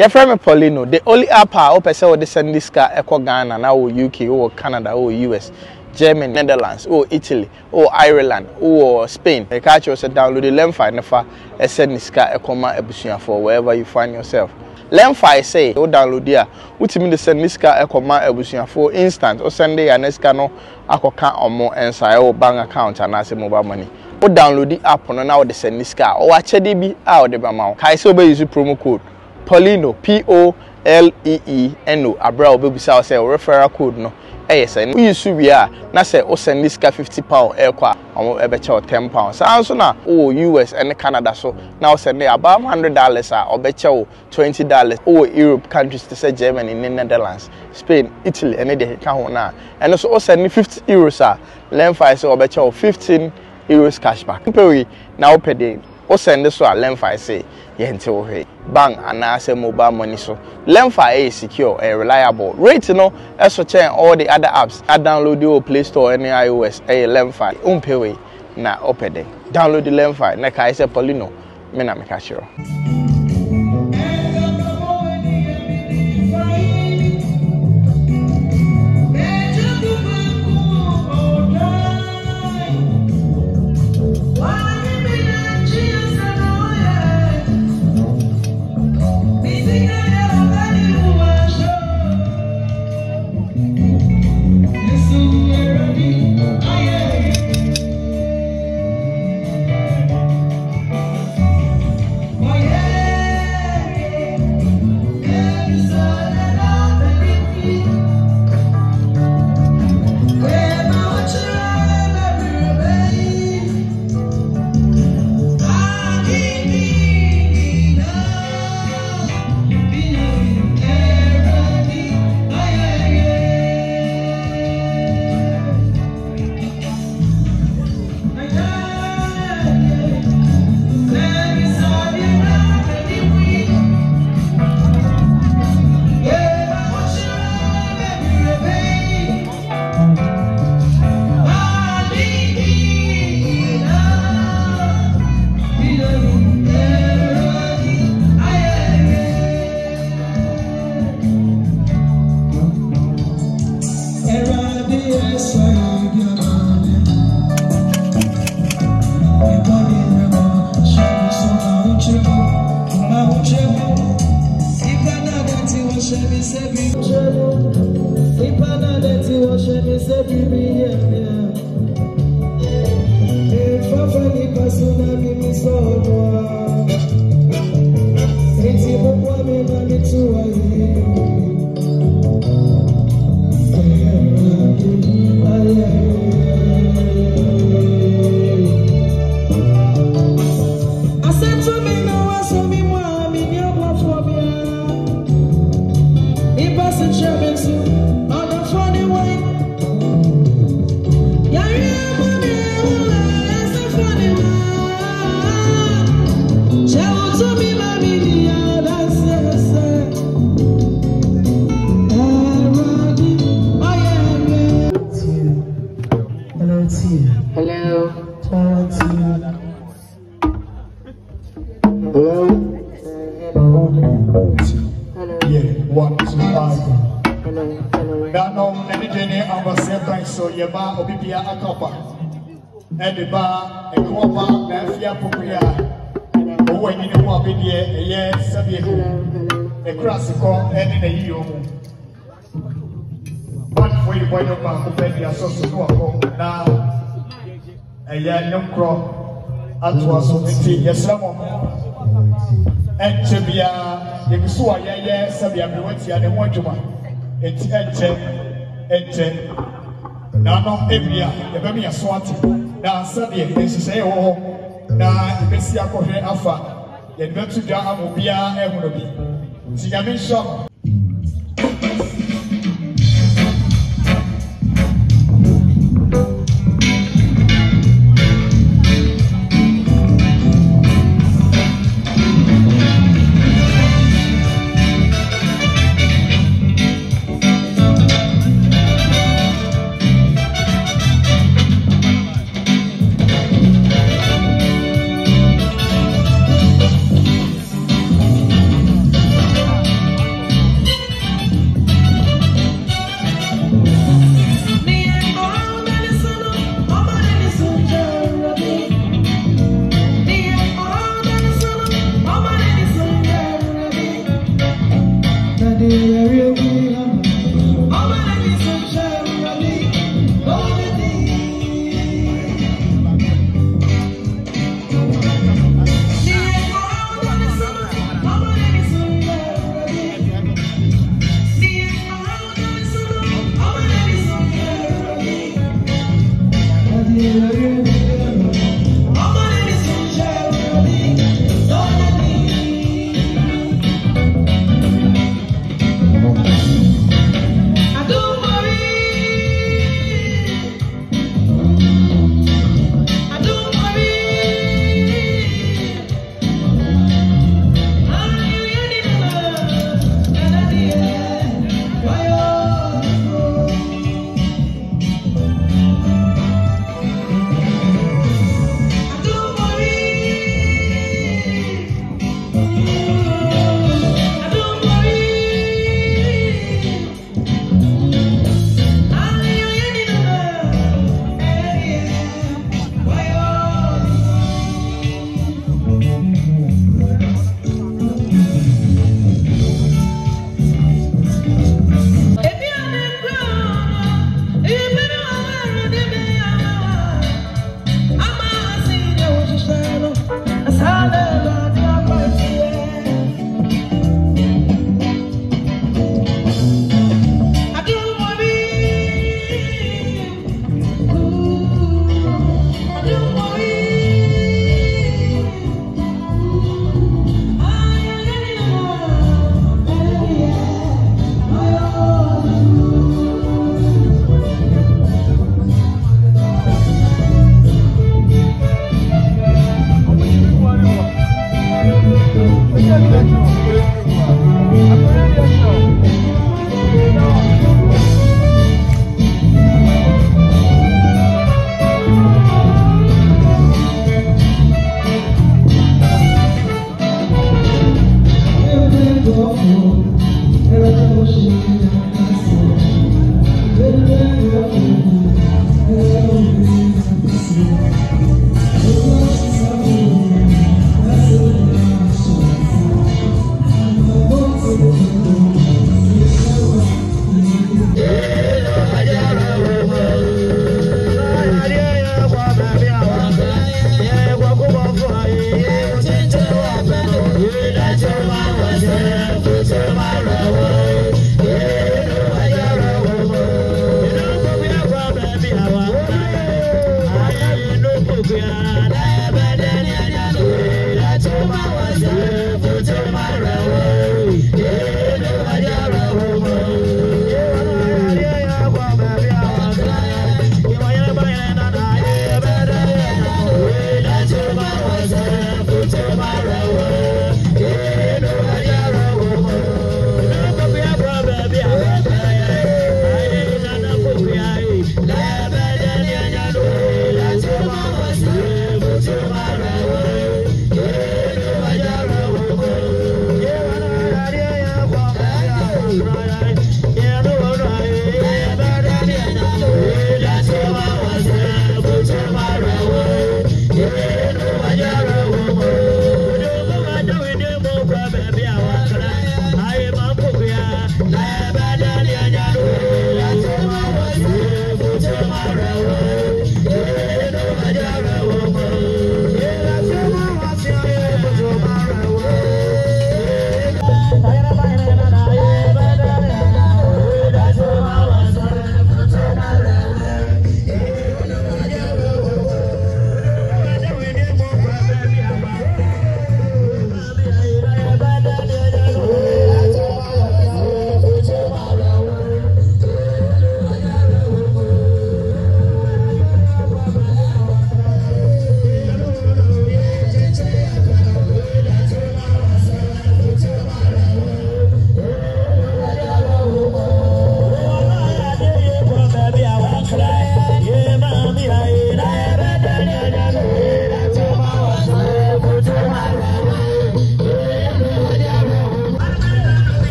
Your friend Paulino, the only app I sell the send this car Eco Ghana, now UK, or Canada, or US, Germany, Netherlands, or Italy, or Ireland, or Spain. The catch also download the Lemfi Nefa send this car Ecoma Ebusia for wherever you find yourself. Lemfi say, or download there, which means the send this car Ecoma Ebusia for instant, or send the Anescano, Akoka or more inside or bank account and as mobile money. Or download the app on now the send this car, or watch a DB out the Bamau. Kaiso use the promo code Paulino Poleeno abra obebisa say referral code no say we use we are na say o send this car £50 ekwa omo ebecha £10 so na US and Canada so now send about $100 obecha $20 Europe countries to say Germany, Netherlands, Spain, Italy and they can ho na and also send €50 Lemfi say obecha €15 cashback pay now per day o send this to Lemfi say yente bank and as mobile money so Lemfi is secure and reliable rate no so check all the other apps I download your Play Store and iOS Lemfi umpewe na opede download the Lemfi na kai say Paulino me na me ka shiro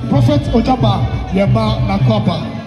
Prophet Ojaba Yema Nakwapa.